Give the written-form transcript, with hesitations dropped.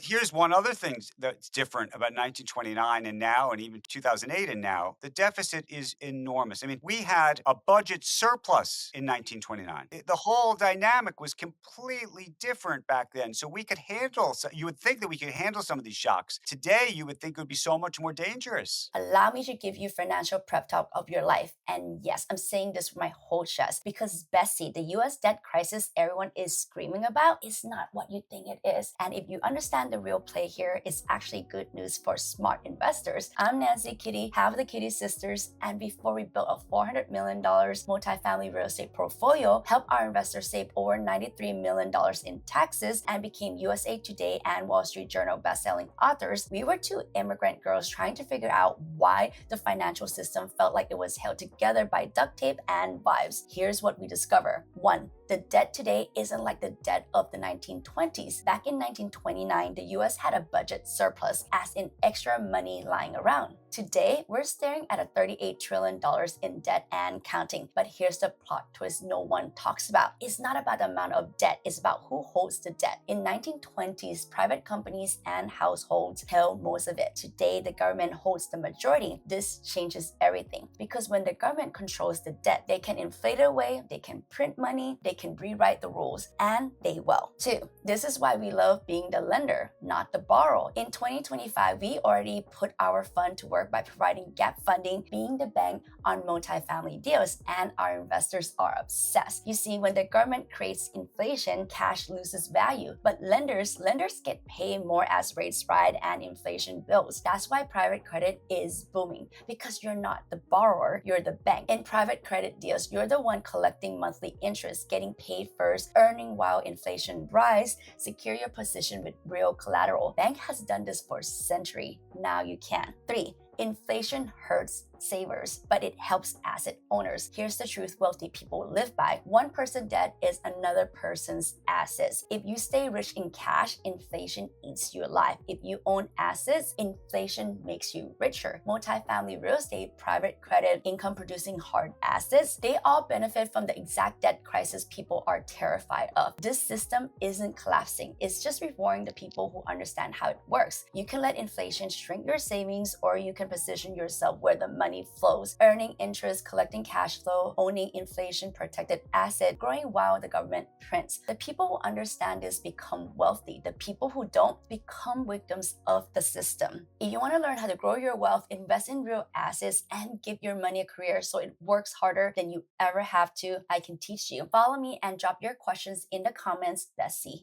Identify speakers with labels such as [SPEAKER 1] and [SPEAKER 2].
[SPEAKER 1] Here's one other thing that's different about 1929 and now, and even 2008 and now. The deficit is enormous. I mean, we had a budget surplus in 1929. The whole dynamic was completely different back then. So we could handle, you would think that we could handle some of these shocks. Today, you would think it would be so much more dangerous.
[SPEAKER 2] Allow me to give you financial prep talk of your life. And yes, I'm saying this with my whole chest because Bessie, the US debt crisis everyone is screaming about, is not what you think it is. And if you understand the real play here, it's actually good news for smart investors. I'm Nancy Kitty, half of the Kitty sisters, and before we built a $400 million multifamily real estate portfolio, helped our investors save over $93 million in taxes, and became USA Today and Wall Street Journal bestselling authors, we were two immigrant girls trying to figure out why the financial system felt like it was held together by duct tape and vibes. Here's what we discover. 1. The debt today isn't like the debt of the 1920s. Back in 1929, the US had a budget surplus, as in extra money lying around. Today, we're staring at a $38 trillion in debt and counting. But here's the plot twist no one talks about. It's not about the amount of debt, it's about who holds the debt. In 1920s, private companies and households held most of it. Today, the government holds the majority. This changes everything because when the government controls the debt, they can inflate it away, they can print money, they can rewrite the rules, and they will. 2. This is why we love being the lender, not the borrower. In 2025, we already put our fund to work by providing gap funding, being the bank on multifamily deals, and our investors are obsessed. You see, when the government creates inflation, cash loses value, but lenders get paid more as rates rise and inflation builds. That's why private credit is booming, because you're not the borrower, you're the bank. In private credit deals, you're the one collecting monthly interest, getting paid first, earning while inflation rises. Secure your position with real collateral. Bank has done this for a century. Now you can. 3. Inflation hurts savers, but it helps asset owners. Here's the truth wealthy people live by. One person's debt is another person's assets. If you stay rich in cash, inflation eats you alive. If you own assets, inflation makes you richer. Multifamily real estate, private credit, income producing hard assets, they all benefit from the exact debt crisis people are terrified of. This system isn't collapsing. It's just rewarding the people who understand how it works. You can let inflation shrink your savings, or you can position yourself where the money flows, earning interest, collecting cash flow, owning inflation protected asset, growing while the government prints. The people who understand this become wealthy. The people who don't become victims of the system. If you want to learn how to grow your wealth, invest in real assets, and give your money a career so it works harder than you ever have to, I can teach you. Follow me and drop your questions in the comments. Let's see.